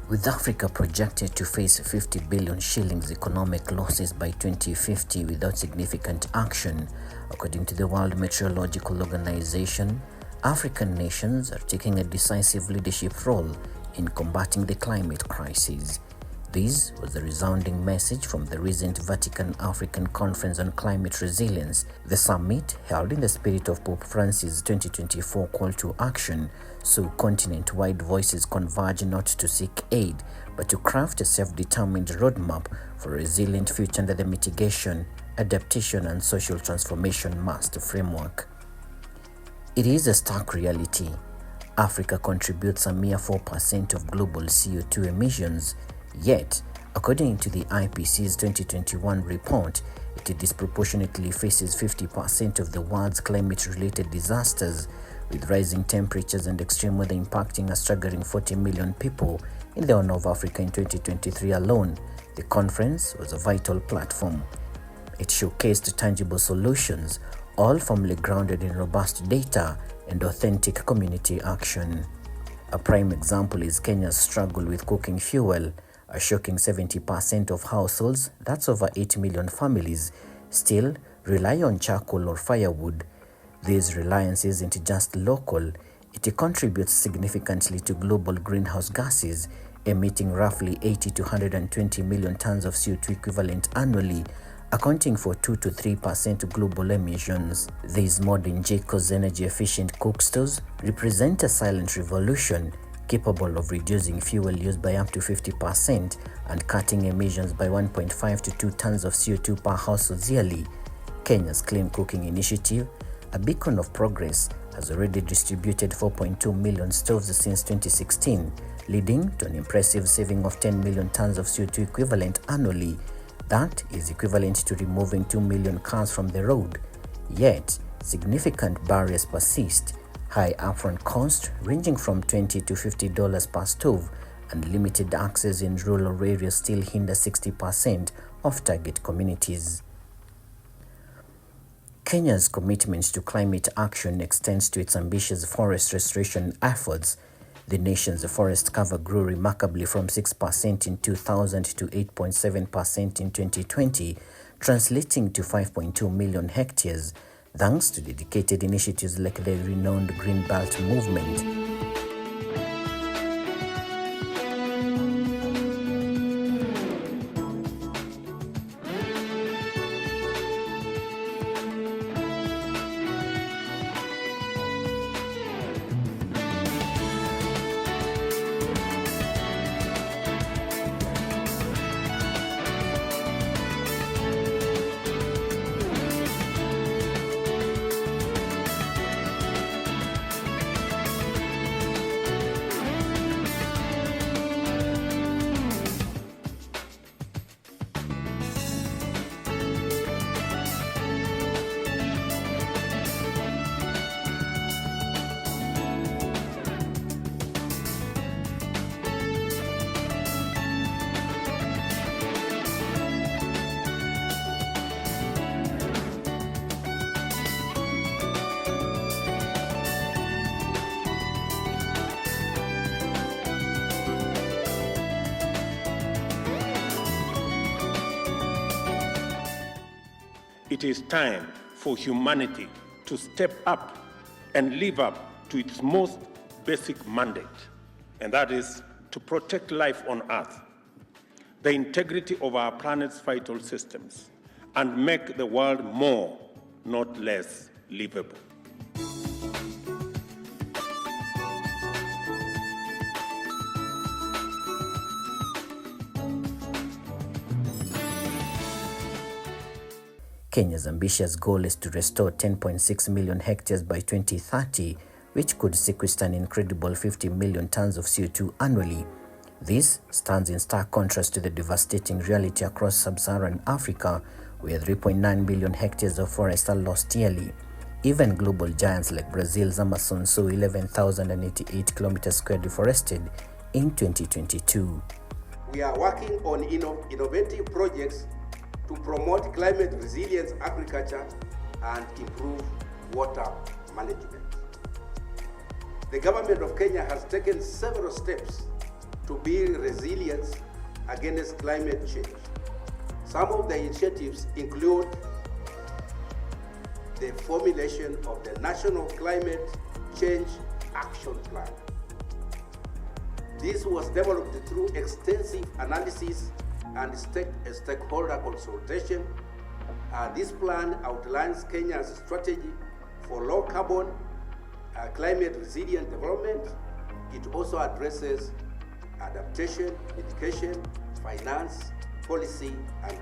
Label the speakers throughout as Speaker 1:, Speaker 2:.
Speaker 1: With Africa projected to face 50 billion shillings economic losses by 2050 without significant action, according to the World Meteorological Organization, African nations are taking a decisive leadership role in combating the climate crisis. This was a resounding message from the recent Vatican African Conference on Climate Resilience. The summit, held in the spirit of Pope Francis' 2024 call to action, saw continent-wide voices converge not to seek aid, but to craft a self-determined roadmap for a resilient future under the mitigation, adaptation, and social transformation master framework. It is a stark reality. Africa contributes a mere 4% of global CO2 emissions. Yet, according to the IPCC's 2021 report, it disproportionately faces 50% of the world's climate-related disasters, with rising temperatures and extreme weather impacting a staggering 40 million people in the Horn of Africa in 2023 alone. The conference was a vital platform. It showcased tangible solutions, all firmly grounded in robust data and authentic community action. A prime example is Kenya's struggle with cooking fuel. A shocking 70% of households, that's over 8 million families, still rely on charcoal or firewood. This reliance isn't just local, it contributes significantly to global greenhouse gases, emitting roughly 80 to 120 million tons of CO2 equivalent annually, accounting for 2 to 3% of global emissions. These modern Jacobs energy-efficient cook stoves represent a silent revolution, capable of reducing fuel use by up to 50% and cutting emissions by 1.5 to 2 tons of CO2 per household yearly. Kenya's Clean Cooking Initiative, a beacon of progress, has already distributed 4.2 million stoves since 2016, leading to an impressive saving of 10 million tons of CO2 equivalent annually. That is equivalent to removing 2 million cars from the road. Yet, significant barriers persist. High upfront cost ranging from $20 to $50 per stove and limited access in rural areas still hinder 60% of target communities. Kenya's commitment to climate action extends to its ambitious forest restoration efforts. The nation's forest cover grew remarkably from 6% in 2000 to 8.7% in 2020, translating to 5.2 million hectares, thanks to dedicated initiatives like the renowned Green Belt movement.
Speaker 2: It is time for humanity to step up and live up to its most basic mandate, and that is to protect life on Earth, the integrity of our planet's vital systems, and make the world more, not less, livable.
Speaker 1: Kenya's ambitious goal is to restore 10.6 million hectares by 2030, which could sequester an incredible 50 million tons of CO2 annually. This stands in stark contrast to the devastating reality across sub-Saharan Africa, where 3.9 billion hectares of forest are lost yearly. Even global giants like Brazil's Amazon saw 11,088 kilometers square deforested in 2022.
Speaker 3: We are working on innovative projects to promote climate resilience agriculture and improve water management. The government of Kenya has taken several steps to build resilience against climate change. Some of the initiatives include the formulation of the National Climate Change Action Plan. This was developed through extensive analysis and stakeholder consultation. This plan outlines Kenya's strategy for low carbon, climate resilient development. It also addresses adaptation, education, finance, policy, and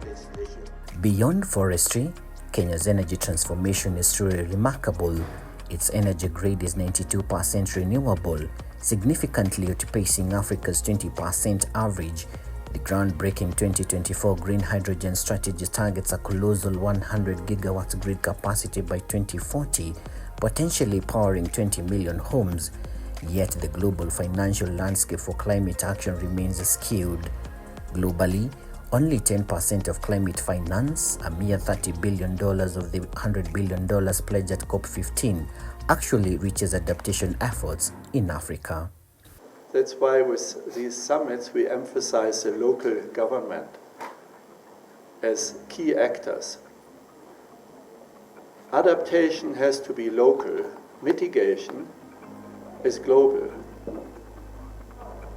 Speaker 3: legislation.
Speaker 1: Beyond forestry, Kenya's energy transformation is truly remarkable. Its energy grade is 92% renewable, significantly outpacing Africa's 20% average. The groundbreaking 2024 green hydrogen strategy targets a colossal 100 gigawatts grid capacity by 2040, potentially powering 20 million homes. Yet the global financial landscape for climate action remains skewed. Globally, only 10% of climate finance, a mere $30 billion of the $100 billion pledged at COP15, actually reaches adaptation efforts in Africa.
Speaker 4: That's why with these summits we emphasize the local government as key actors. Adaptation has to be local, mitigation is global.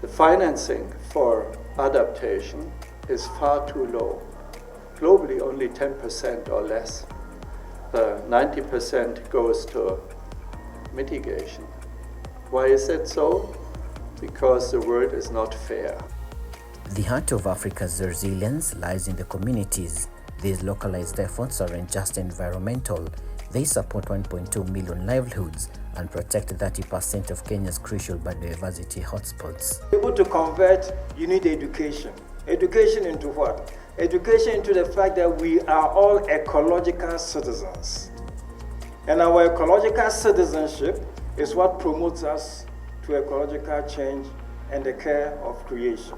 Speaker 4: The financing for adaptation is far too low. Globally, only 10% or less. 90% goes to mitigation. Why is that so? Because the world is not fair.
Speaker 1: The heart of Africa's resilience lies in the communities. These localized efforts aren't just environmental. They support 1.2 million livelihoods and protect 30% of Kenya's crucial biodiversity hotspots.
Speaker 5: Able to convert, you need education. Education into what? Education into the fact that we are all ecological citizens. And our ecological citizenship is what promotes us to ecological change and the care of creation.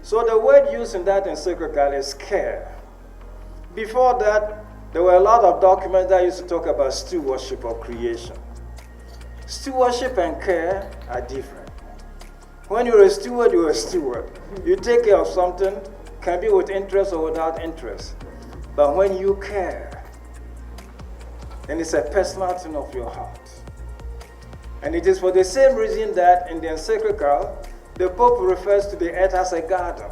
Speaker 5: So the word used in that encyclical is care. Before that, there were a lot of documents that used to talk about stewardship of creation. Stewardship and care are different. When you're a steward, you're a steward. You take care of something, can be with interest or without interest. But when you care, then it's a personal thing of your heart. And it is for the same reason that in the encyclical, the Pope refers to the earth as a garden.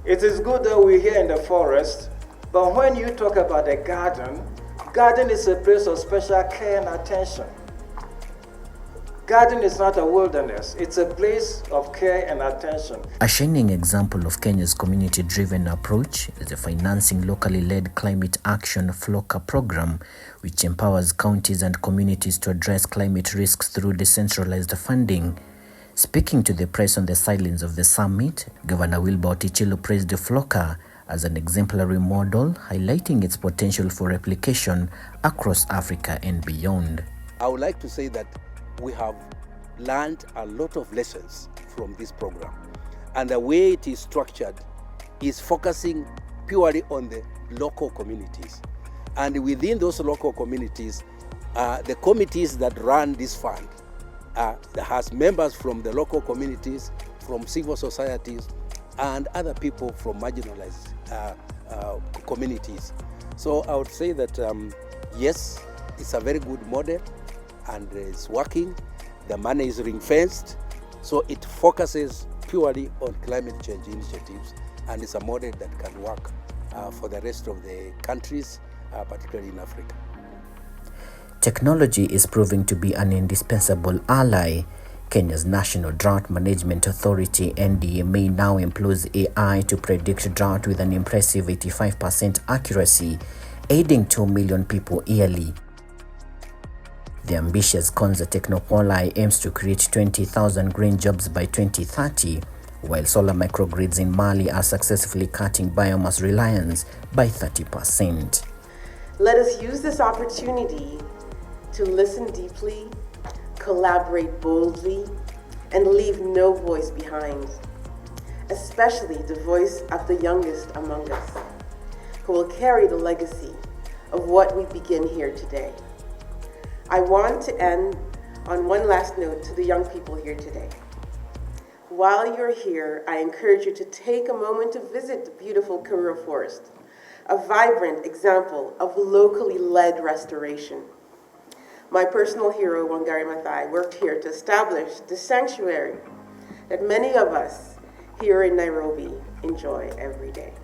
Speaker 5: It is good that we're here in the forest, but when you talk about a garden, garden is a place of special care and attention. Garden is not a wilderness, it's a place of care and attention.
Speaker 1: A shining example of Kenya's community-driven approach is the financing locally led climate action FLOCA program, which empowers counties and communities to address climate risks through decentralized funding. Speaking to the press on the sidelines of the summit, Governor Wilbur Otichilo praised the FLOCA as an exemplary model, highlighting its potential for replication across Africa and beyond.
Speaker 6: I would like to say that we have learned a lot of lessons from this program, and the way it is structured is focusing purely on the local communities, and within those local communities, the committees that run this fund that has members from the local communities, from civil societies, and other people from marginalized communities. So I would say that yes, it's a very good model and it's working. The money is ring-fenced, so it focuses purely on climate change initiatives, and it's a model that can work for the rest of the countries, particularly in Africa.
Speaker 1: Technology is proving to be an indispensable ally. Kenya's National Drought Management Authority (NDMA) now employs AI to predict drought with an impressive 85% accuracy, aiding 2 million people yearly. The ambitious Konza Technopoli aims to create 20,000 green jobs by 2030, while solar microgrids in Mali are successfully cutting biomass reliance by 30%.
Speaker 7: Let us use this opportunity to listen deeply, collaborate boldly, and leave no voice behind, especially the voice of the youngest among us, who will carry the legacy of what we begin here today. I want to end on one last note to the young people here today. While you're here, I encourage you to take a moment to visit the beautiful Karura Forest, a vibrant example of locally led restoration. My personal hero, Wangari Maathai, worked here to establish the sanctuary that many of us here in Nairobi enjoy every day.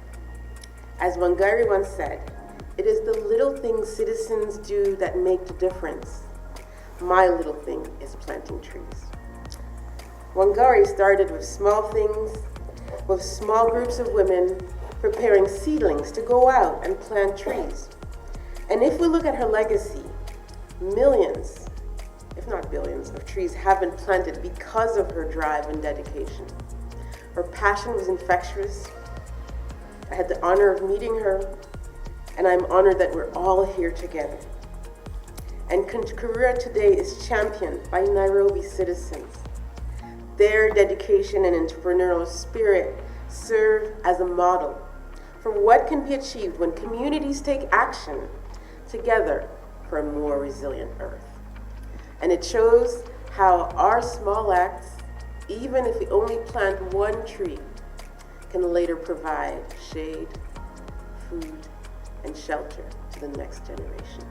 Speaker 7: As Wangari once said, it is the little things citizens do that make the difference. My little thing is planting trees. Wangari started with small things, with small groups of women preparing seedlings to go out and plant trees. And if we look at her legacy, millions, if not billions, of trees have been planted because of her drive and dedication. Her passion was infectious. I had the honor of meeting her, and I'm honored that we're all here together. And Karura today is championed by Nairobi citizens. Their dedication and entrepreneurial spirit serve as a model for what can be achieved when communities take action together for a more resilient earth. And it shows how our small acts, even if we only plant one tree, can later provide shade, food, and shelter to the next generation.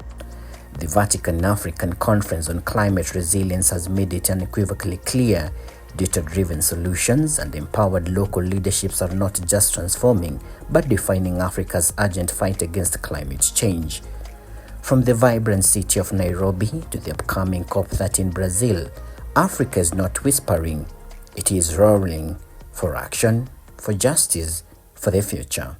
Speaker 1: The Vatican African Conference on Climate Resilience has made it unequivocally clear data-driven solutions and empowered local leaderships are not just transforming, but defining Africa's urgent fight against climate change. From the vibrant city of Nairobi to the upcoming COP30 in Brazil, Africa is not whispering, it is roaring for action, for justice, for the future.